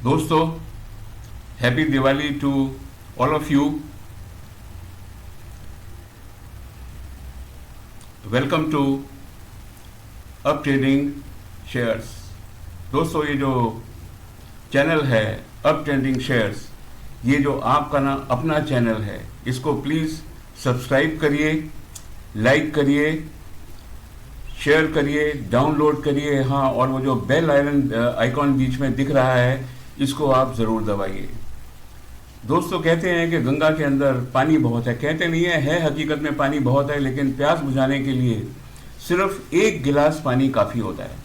दोस्तों, happy Diwali to all of you. Welcome to up trading shares. दोस्तों, ये जो चैनल है अप ट्रेंडिंग शेयर्स, ये जो आपका ना अपना चैनल है, इसको प्लीज़ सब्सक्राइब करिए, लाइक करिए, शेयर करिए, डाउनलोड करिए। हाँ, और वो जो बेल आइकॉन बीच में दिख रहा है, इसको आप ज़रूर दबाइए। दोस्तों, कहते हैं कि गंगा के अंदर पानी बहुत है। कहते नहीं है हकीकत में पानी बहुत है, लेकिन प्यास बुझाने के लिए सिर्फ एक गिलास पानी काफ़ी होता है।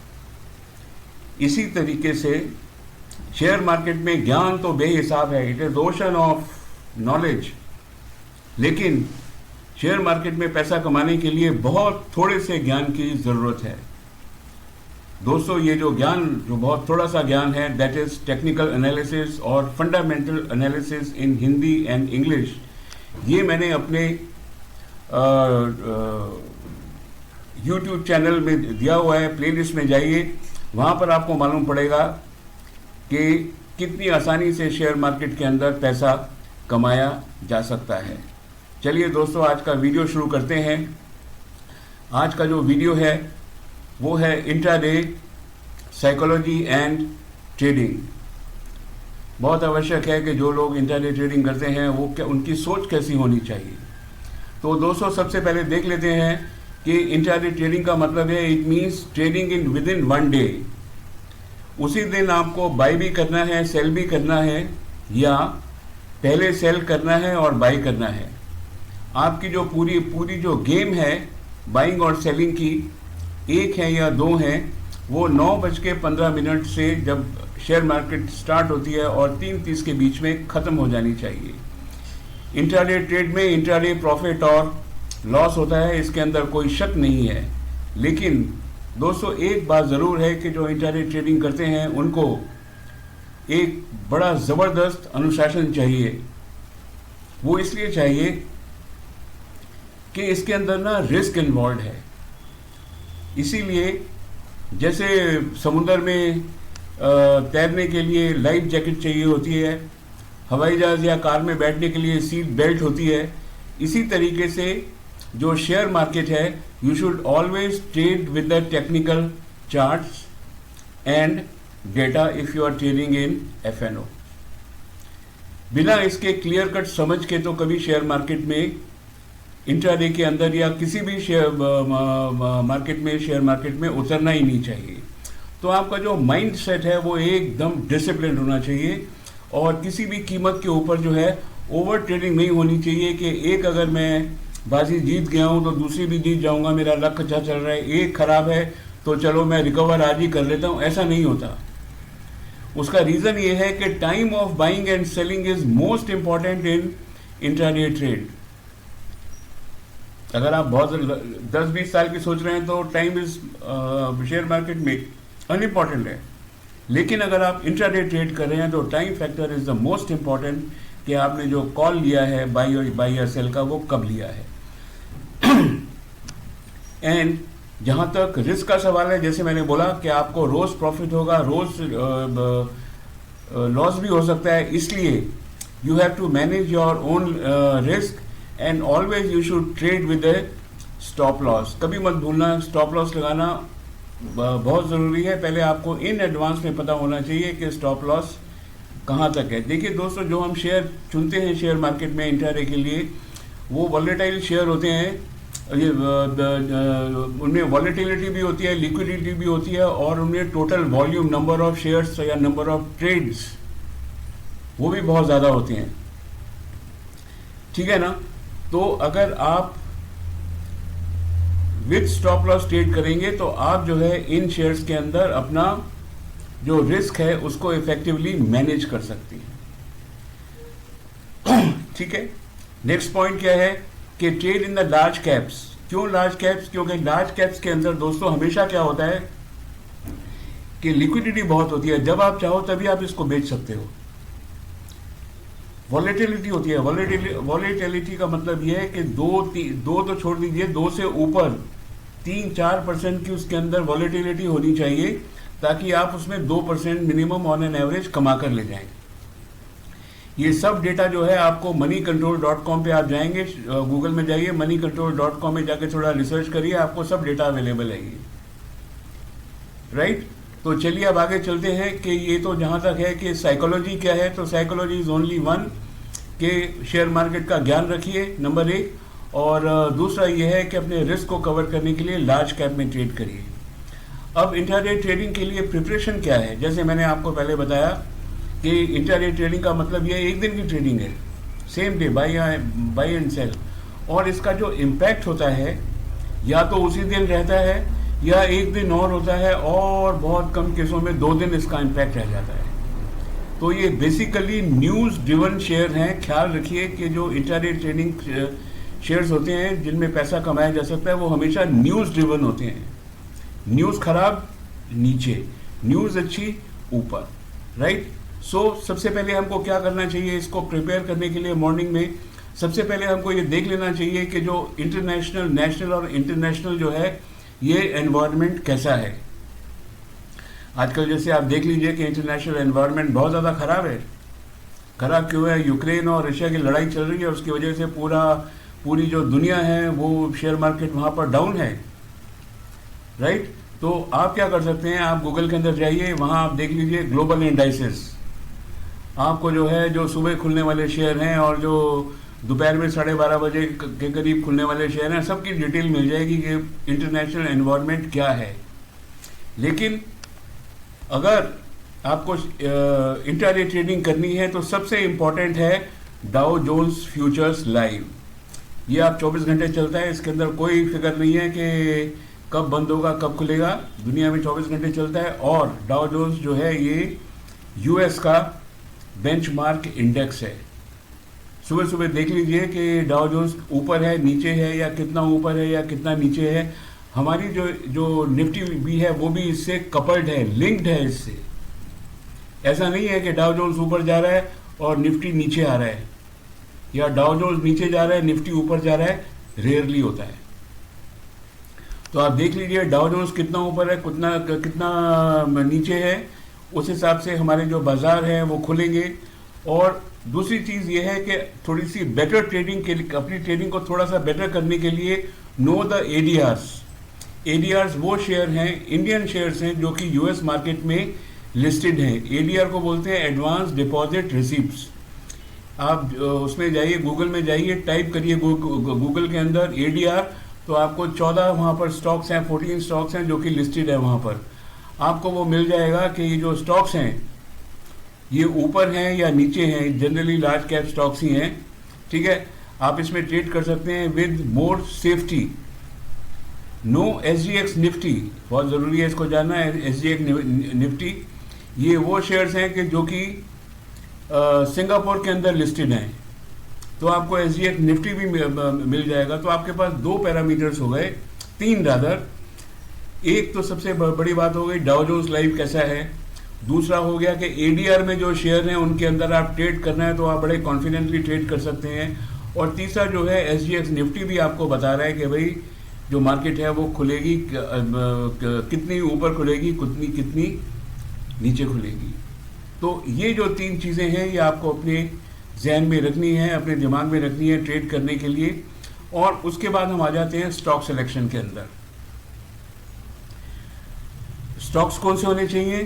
इसी तरीके से शेयर मार्केट में ज्ञान तो बेहिसाब है, it is ocean of knowledge, लेकिन शेयर मार्केट में पैसा कमाने के लिए बहुत थोड़े से ज्ञान की ज़रूरत है। दोस्तों, ये जो ज्ञान, जो बहुत थोड़ा सा ज्ञान है, दैट इज़ टेक्निकल एनालिसिस और fundamental analysis in Hindi and English. ये मैंने अपने यूट्यूब चैनल में दिया हुआ है। प्लेलिस्ट में जाइए, वहाँ पर आपको मालूम पड़ेगा कि कितनी आसानी से शेयर मार्केट के अंदर पैसा कमाया जा सकता है। चलिए दोस्तों, आज का वीडियो शुरू करते हैं। आज का जो वीडियो है वो है इंट्राडे साइकोलॉजी एंड ट्रेडिंग। बहुत आवश्यक है कि जो लोग इंट्राडे ट्रेडिंग करते हैं वो उनकी सोच कैसी होनी चाहिए। तो दोस्तों, सबसे पहले देख लेते हैं कि इंट्राडे ट्रेडिंग का मतलब है, it means trading in with in one day. उसी दिन आपको बाई भी करना है, सेल भी करना है, या पहले सेल करना है और बाई करना है। आपकी जो पूरी जो गेम है बाइंग और सेलिंग की, एक है या दो हैं, वो 9:15 से जब शेयर मार्केट स्टार्ट होती है और 3:30 के बीच में ख़त्म हो जानी चाहिए। इंट्राडे ट्रेड में इंट्राडे प्रॉफिट और लॉस होता है, इसके अंदर कोई शक नहीं है। लेकिन दोस्तों, एक बात ज़रूर है कि जो इंट्राडे ट्रेडिंग करते हैं उनको एक बड़ा ज़बरदस्त अनुशासन चाहिए। वो इसलिए चाहिए कि इसके अंदर ना रिस्क इन्वॉल्व है। इसीलिए जैसे समुद्र में तैरने के लिए लाइफ जैकेट चाहिए होती है, हवाई जहाज़ या कार में बैठने के लिए सीट बेल्ट होती है, इसी तरीके से जो शेयर मार्केट है, you should always trade with the technical charts and data if you are trading in FNO। बिना इसके क्लियर कट समझ के तो कभी शेयर मार्केट में, इंट्राडे के अंदर या किसी भी शेयर मार्केट में उतरना ही नहीं चाहिए। तो आपका जो माइंड सेट है वो एकदम डिसिप्लिन होना चाहिए, और किसी भी कीमत के ऊपर जो है ओवर ट्रेडिंग नहीं होनी चाहिए कि एक अगर मैं बाजी जीत गया हूँ तो दूसरी भी जीत जाऊँगा, मेरा लक अच्छा चल रहा है, एक खराब है तो चलो मैं रिकवर आज ही कर लेता हूँ, ऐसा नहीं होता। उसका रीज़न ये है कि time of buying and selling is most important in intraday trade. अगर आप बहुत 10-20 साल की सोच रहे हैं तो टाइम इज शेयर मार्केट में अनइम्पॉर्टेंट है, लेकिन अगर आप इंट्राडे ट्रेड कर रहे हैं तो time factor is the most important, कि आपने जो कॉल लिया है बाई या सेल का, वो कब लिया है। एंड जहाँ तक रिस्क का सवाल है, जैसे मैंने बोला कि आपको रोज़ प्रॉफिट होगा, रोज़ लॉस भी हो सकता है, इसलिए you have to manage your own risk and always you should trade with a stop loss. कभी मत भूलना, स्टॉप लॉस लगाना बहुत ज़रूरी है। पहले आपको इन एडवांस में पता होना चाहिए कि स्टॉप लॉस कहाँ तक है। देखिए दोस्तों, जो हम शेयर चुनते हैं शेयर मार्केट में इंट्राडे के लिए, वो वॉलेटाइल शेयर होते हैं। ये उनमें वॉलेटिलिटी भी होती है, लिक्विडिटी भी होती है, और उनमें total volume, number of shares या नंबर ऑफ ट्रेड्स, वो भी बहुत ज़्यादा होते हैं। ठीक है ना? तो अगर आप विद स्टॉप लॉस ट्रेड करेंगे तो आप जो है इन शेयर्स के अंदर अपना जो रिस्क है उसको इफेक्टिवली मैनेज कर सकती हैं। ठीक है, नेक्स्ट पॉइंट क्या है कि trade in the large caps. क्यों लार्ज कैप्स? क्योंकि लार्ज कैप्स के अंदर दोस्तों हमेशा क्या होता है कि लिक्विडिटी बहुत होती है, जब आप चाहो तभी आप इसको बेच सकते हो। वॉलेटिलिटी होती है, वॉलेटिलिटी का मतलब यह है कि दो तो छोड़ दीजिए, 2 से ऊपर 3-4% की उसके अंदर वॉलेटिलिटी होनी चाहिए, ताकि आप उसमें 2% मिनिमम ऑन एन एवरेज कमा कर ले जाएं। ये सब डेटा जो है आपको moneycontrol.com पे आप जाएंगे, गूगल में जाइए, moneycontrol.com में जाके थोड़ा रिसर्च करिए, आपको सब डेटा अवेलेबल है ये, राइट। तो चलिए अब आगे चलते हैं कि ये तो जहाँ तक है कि साइकोलॉजी क्या है, तो साइकोलॉजी इज ओनली वन कि शेयर मार्केट का ज्ञान रखिए, नंबर 1, और दूसरा ये है कि अपने रिस्क को कवर करने के लिए लार्ज कैप में ट्रेड करिए। अब इंट्राडे ट्रेडिंग के लिए प्रिपरेशन क्या है, जैसे मैंने आपको पहले बताया कि इंट्राडे ट्रेडिंग का मतलब ये एक दिन की ट्रेडिंग है, same day buy and sell, और इसका जो इम्पैक्ट होता है या तो उसी दिन रहता है या एक दिन और होता है, और बहुत कम केसों में 2 दिन इसका इम्पैक्ट रह जाता है। तो ये बेसिकली न्यूज़ ड्रिवन शेयर हैं। ख्याल रखिए कि जो इंट्राडे ट्रेडिंग शेयर्स होते हैं जिनमें पैसा कमाया जा सकता है वो हमेशा न्यूज़ ड्रिवन होते हैं। न्यूज़ खराब नीचे, न्यूज़ अच्छी ऊपर, राइट। सो सबसे पहले हमको क्या करना चाहिए, इसको प्रिपेयर करने के लिए मॉर्निंग में सबसे पहले हमको ये देख लेना चाहिए कि जो इंटरनेशनल, नेशनल और इंटरनेशनल जो है ये एनवायरनमेंट कैसा है। आजकल जैसे आप देख लीजिए कि इंटरनेशनल एनवायरनमेंट बहुत ज़्यादा ख़राब है। ख़राब क्यों है? यूक्रेन और रशिया की लड़ाई चल रही है, उसकी वजह से पूरी जो दुनिया है वो शेयर मार्केट वहाँ पर डाउन है, राइट। तो आप क्या कर सकते हैं, आप गूगल के अंदर जाइए, वहाँ आप देख लीजिए ग्लोबल इंडाइसेस, आपको जो है जो सुबह खुलने वाले शेयर हैं और जो दोपहर में 12:30 बजे के करीब खुलने वाले शेयर हैं, सबकी डिटेल मिल जाएगी कि इंटरनेशनल एनवायरनमेंट क्या है। लेकिन अगर आपको इंट्राडे ट्रेडिंग करनी है तो सबसे इम्पॉर्टेंट है डाउ जोन्स फ्यूचर्स लाइव। ये आप 24 घंटे चलता है, इसके अंदर कोई फिक्र नहीं है कि कब बंद होगा कब खुलेगा, दुनिया में 24 घंटे चलता है। और डाउ जोन्स जो है ये यूएस का बेंचमार्क इंडेक्स है। सुबह सुबह देख लीजिए कि डाउ जोन्स ऊपर है, नीचे है, या कितना ऊपर है या कितना नीचे है। हमारी जो निफ्टी भी है वो भी इससे कपल्ड है, लिंक्ड है इससे। ऐसा नहीं है कि डाउ जोन्स ऊपर जा रहा है और निफ्टी नीचे आ रहा है, या डाउ जोन्स नीचे जा रहा है निफ्टी ऊपर जा रहा है, रेयरली होता है। तो आप देख लीजिए डाउ जोन्स कितना ऊपर है, कितना नीचे है, उस हिसाब से हमारे जो बाजार हैं वो खुलेंगे। और दूसरी चीज़ ये है कि थोड़ी सी बेटर ट्रेडिंग के लिए, अपनी ट्रेडिंग को थोड़ा सा बेटर करने के लिए नो द एडीआर्स। एडीआर्स वो शेयर हैं, इंडियन शेयर्स हैं जो कि यूएस मार्केट में लिस्टेड हैं। एडीआर को बोलते हैं एडवांस डिपॉजिट रिसिप्ट्स। आप उसमें जाइए, गूगल में जाइए, टाइप करिए गूगल के अंदर एडीआर, तो आपको 14 वहाँ पर स्टॉक्स हैं, 14 स्टॉक्स हैं जो कि लिस्टेड है वहाँ पर। आपको वो मिल जाएगा कि ये जो स्टॉक्स हैं ये ऊपर हैं या नीचे हैं। जनरली लार्ज कैप स्टॉक्स ही हैं, ठीक है। आप इसमें ट्रेड कर सकते हैं with more safety. No SGX Nifty, बहुत ज़रूरी है इसको जानना है। SGX निफ्टी ये वो शेयर्स हैं कि जो कि सिंगापुर के अंदर लिस्टेड हैं, तो आपको SGX निफ्टी भी मिल जाएगा। तो आपके पास 2 पैरामीटर्स हो गए, 3 रादर। एक तो सबसे बड़ी बात हो गई डाउ जोन्स लाइव कैसा है, दूसरा हो गया कि एडीआर में जो शेयर हैं उनके अंदर आप ट्रेड करना है तो आप बड़े कॉन्फिडेंटली ट्रेड कर सकते हैं। और तीसरा जो है SGX निफ्टी भी आपको बता रहा है कि भाई जो मार्केट है वो खुलेगी कितनी ऊपर खुलेगी, कितनी नीचे खुलेगी। तो ये जो 3 चीज़ें हैं ये आपको अपने जहन में रखनी है, अपने दिमाग में रखनी है ट्रेड करने के लिए। और उसके बाद हम आ जाते हैं स्टॉक सिलेक्शन के अंदर। स्टॉक्स कौन से होने चाहिए?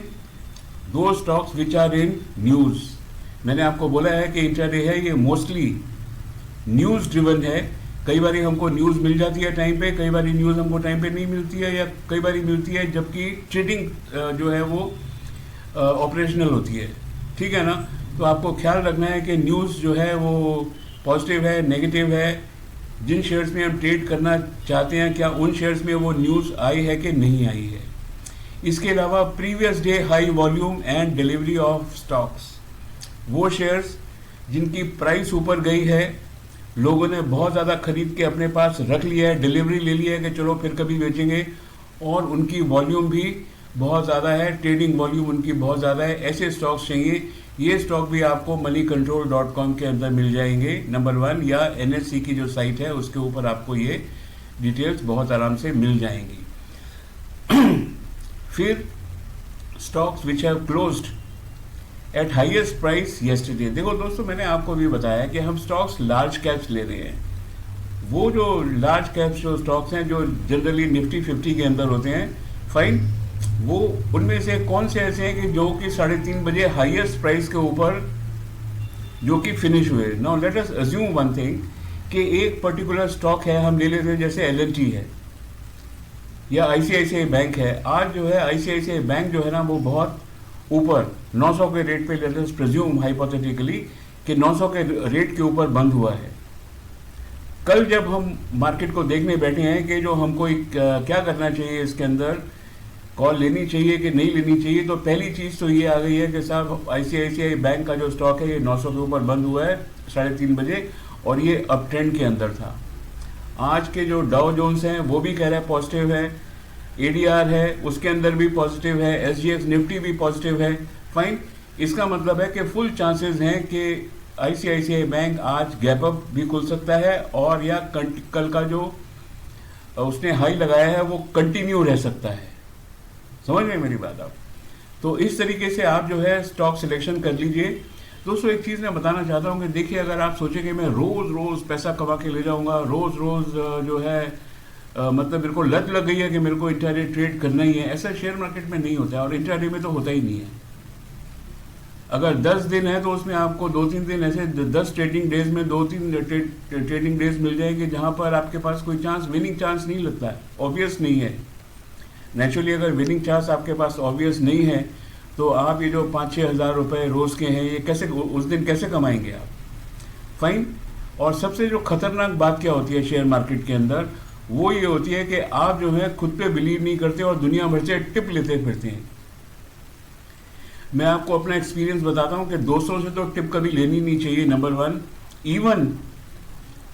दो stocks which are in news. मैंने आपको बोला है कि इंट्राडे है ये मोस्टली न्यूज़ ड्रिवन है। कई बार हमको न्यूज़ मिल जाती है टाइम पे, कई बार न्यूज़ हमको टाइम पे नहीं मिलती है, या कई बार मिलती है जबकि ट्रेडिंग जो है वो ऑपरेशनल होती है, ठीक है ना। तो आपको ख्याल रखना है कि न्यूज़ जो है वो पॉजिटिव है, नेगेटिव है। जिन शेयर्स में हम ट्रेड करना चाहते हैं क्या उन शेयर्स में वो न्यूज़ आई है कि नहीं आई है। इसके अलावा previous day high volume and delivery of stocks, वो शेयर्स जिनकी प्राइस ऊपर गई है, लोगों ने बहुत ज़्यादा खरीद के अपने पास रख लिया है, डिलीवरी ले लिया है कि चलो फिर कभी बेचेंगे, और उनकी वॉल्यूम भी बहुत ज़्यादा है, ट्रेडिंग वॉल्यूम उनकी बहुत ज़्यादा है, ऐसे स्टॉक्स चाहिए। ये स्टॉक भी आपको moneycontrol.com के अंदर मिल जाएंगे, नंबर 1, या NSE की जो साइट है उसके ऊपर आपको ये डिटेल्स बहुत आराम से मिल जाएंगी। फिर stocks which have closed at highest price yesterday. देखो दोस्तों, मैंने आपको भी बताया कि हम स्टॉक्स लार्ज कैप्स ले रहे हैं. वो जो लार्ज कैप्स जो स्टॉक्स हैं जो जनरली निफ्टी 50 के अंदर होते हैं, फाइन, वो उनमें से कौन से ऐसे हैं कि जो कि 3:30 बजे हाईएस्ट प्राइस के ऊपर जो कि फिनिश हुए. Now let us assume one thing कि एक पर्टिकुलर स्टॉक है, हम ले लेते हैं जैसे एल&टी है या आईसीआईसीआई बैंक है. आज जो है आईसीआईसीआई बैंक जो है ना वो बहुत ऊपर 900 के रेट पे, लेट अस प्रिज्यूम हाइपोथेटिकली कि 900 के रेट के ऊपर बंद हुआ है. कल जब हम मार्केट को देखने बैठे हैं कि जो हमको क्या करना चाहिए, इसके अंदर कॉल लेनी चाहिए कि नहीं लेनी चाहिए, तो पहली चीज़ तो ये आ गई है कि साहब आईसीआईसीआई बैंक का जो स्टॉक है ये 900 के ऊपर बंद हुआ है 3:30 बजे और ये अप ट्रेंड के अंदर था. आज के जो डाउ जोन्स हैं वो भी कह रहे हैं पॉजिटिव है, एडीआर है उसके अंदर भी पॉजिटिव है, एसजीएक्स निफ्टी भी पॉजिटिव है. फाइन, इसका मतलब है कि फुल चांसेस हैं कि आईसीआईसीआई बैंक आज गैप अप भी खुल सकता है और या कल का जो उसने हाई लगाया है वो कंटिन्यू रह सकता है. समझ रहे हैं मेरी बात आप? तो इस तरीके से आप जो है स्टॉक सिलेक्शन कर लीजिए. दोस्तों एक चीज़ मैं बताना चाहता हूँ कि देखिए, अगर आप सोचें कि मैं रोज़ रोज़ पैसा कमा के ले जाऊँगा, रोज़ रोज़ जो है मतलब मेरे को लत लग गई है कि मेरे को इंट्राडे ट्रेड करना ही है, ऐसा शेयर मार्केट में नहीं होता है और इंट्राडे में तो होता ही नहीं है. अगर 10 दिन है तो उसमें आपको 2-3 दिन ऐसे 10 ट्रेडिंग डेज में 2-3 ट्रेडिंग डेज मिल जाएंगे जहाँ पर आपके पास कोई चांस, विनिंग चांस नहीं लगता है, ऑब्वियस नहीं है. नेचुरली अगर विनिंग चांस आपके पास ऑब्वियस नहीं है तो आप ये जो 5-6 हज़ार रुपये रोज़ के हैं ये कैसे उस दिन कैसे कमाएंगे आप? फाइन. और सबसे जो खतरनाक बात क्या होती है शेयर मार्केट के अंदर, वो ये होती है कि आप जो है खुद पे बिलीव नहीं करते और दुनिया भर से टिप लेते फिरते हैं. मैं आपको अपना एक्सपीरियंस बताता हूँ कि दोस्तों से तो टिप कभी लेनी नहीं चाहिए, नंबर 1. इवन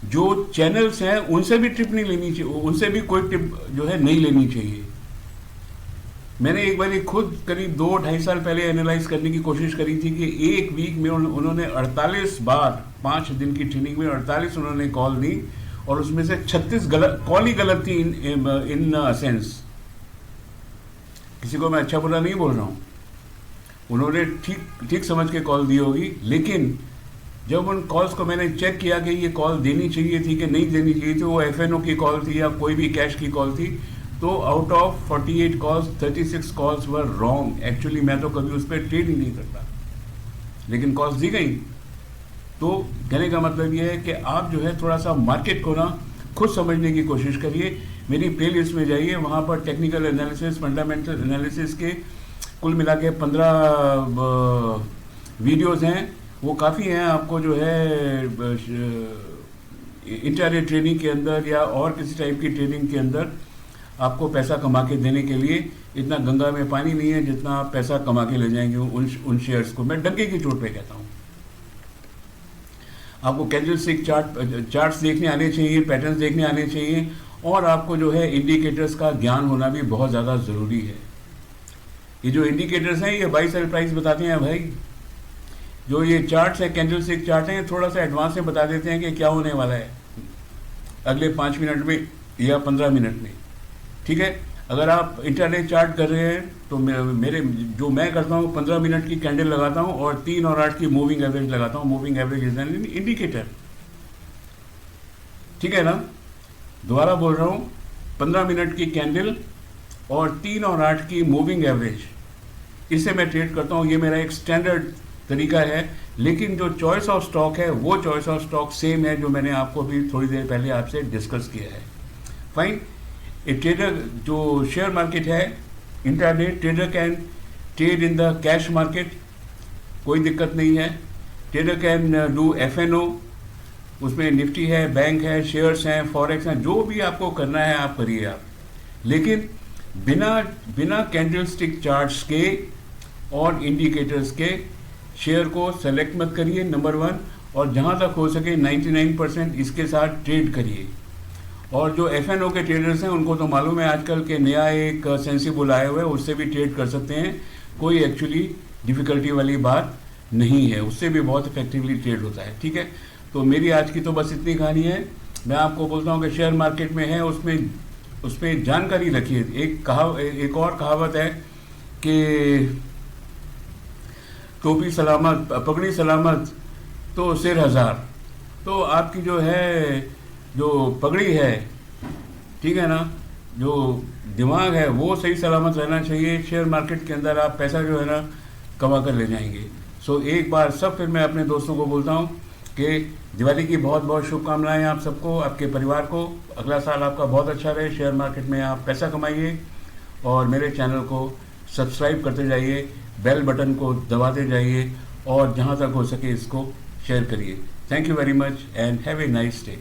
जो चैनल्स हैं उनसे भी टिप नहीं लेनी चाहिए, उनसे भी कोई टिप जो है नहीं लेनी चाहिए. मैंने एक बार खुद करीब 2-2.5 साल पहले एनालाइज करने की कोशिश करी थी कि एक वीक में उन्होंने 48 बार 5 दिन की ट्रेनिंग में 48 उन्होंने कॉल दी और उसमें से 36 गलत कॉल ही गलत थी इन सेंस. किसी को मैं अच्छा बुरा नहीं बोल रहा हूँ, उन्होंने ठीक समझ के कॉल दी होगी, लेकिन जब उन कॉल्स को मैंने चेक किया कि ये कॉल देनी चाहिए थी कि नहीं देनी चाहिए थी, वो एफएनओ की कॉल थी या कोई भी कैश की कॉल थी, तो out of 48 calls 36 calls were wrong. Actually मैं तो कभी उस पर ट्रेड ही नहीं करता, लेकिन कॉल्स दी गई. तो कहने का मतलब ये है कि आप जो है थोड़ा सा मार्केट को ना खुद समझने की कोशिश करिए. मेरी प्लेलिस्ट में जाइए, वहाँ पर टेक्निकल एनालिसिस, फंडामेंटल एनालिसिस के कुल मिला के 15 वीडियोज़ हैं. वो काफ़ी हैं आपको जो है इंट्राडे ट्रेडिंग के अंदर या और किसी टाइप की ट्रेडिंग के अंदर आपको पैसा कमा के देने के लिए. इतना गंगा में पानी नहीं है जितना आप पैसा कमा के ले जाएंगे उन शेयर्स को. मैं डंके की चोट पे कहता हूँ. आपको कैंडल स्टिक चार्ट्स देखने आने चाहिए, पैटर्न्स देखने आने चाहिए और आपको जो है इंडिकेटर्स का ज्ञान होना भी बहुत ज़्यादा ज़रूरी है. ये जो इंडिकेटर्स हैं ये बाई सेल प्राइस बताते हैं भाई. जो ये चार्ट्स है, कैंडल स्टिक चार्ट हैं, थोड़ा सा एडवांस में बता देते हैं कि क्या होने वाला है अगले 5 मिनट में या 15 मिनट में. ठीक है, अगर आप इंट्राडे चार्ट कर रहे हैं तो मैं करता हूँ 15 मिनट की कैंडल लगाता हूँ और 3 और 8 की मूविंग एवरेज लगाता हूँ. Moving average is an indicator. ठीक है ना, दोबारा बोल रहा हूँ, 15 मिनट की कैंडल और 3 और 8 की मूविंग एवरेज, इससे मैं ट्रेड करता हूँ. ये मेरा एक स्टैंडर्ड तरीका है. लेकिन जो चॉइस ऑफ स्टॉक है वो चॉइस ऑफ स्टॉक सेम है जो मैंने आपको भी थोड़ी देर पहले आपसे डिस्कस किया है. फाइन. ए ट्रेडर जो शेयर मार्केट है intraday, trader can trade in the cash market, कोई दिक्कत नहीं है. ट्रेडर कैन डू एफएनओ, उसमें निफ्टी है, बैंक है, शेयर्स हैं, फॉरेक्स हैं, जो भी आपको करना है आप करिए आप. लेकिन बिना कैंडल स्टिक चार्ट्स के और इंडिकेटर्स के शेयर को सेलेक्ट मत करिए, नंबर 1. और जहाँ तक हो सके 99% इसके साथ ट्रेड करिए. और जो एफएनओ के ट्रेडर्स हैं उनको तो मालूम है आजकल के नया एक सेंसिबल आए हुए, उससे भी ट्रेड कर सकते हैं. कोई एक्चुअली डिफ़िकल्टी वाली बात नहीं है, उससे भी बहुत इफेक्टिवली ट्रेड होता है. ठीक है, तो मेरी आज की तो बस इतनी कहानी है. मैं आपको बोलता हूँ कि शेयर मार्केट में है उसमें जानकारी रखिए. एक और कहावत है कि टोपी सलामत, पगड़ी सलामत तो सिर हजार। तो आपकी जो है, जो पगड़ी है, ठीक है ना, जो दिमाग है वो सही सलामत रहना चाहिए। शेयर मार्केट के अंदर आप पैसा जो है ना कमा कर ले जाएंगे। सो एक बार सब फिर मैं अपने दोस्तों को बोलता हूँ कि दिवाली की बहुत बहुत शुभकामनाएं आप सबको, आपके परिवार को। अगला साल आपका बहुत अच्छा रहे, शेयर मार्केट में आप पैसा कमाइए और मेरे चैनल को सब्सक्राइब करते जाइए, बेल बटन को दबाते जाइए और जहाँ तक हो सके इसको शेयर करिए। Thank you very much and have a nice day.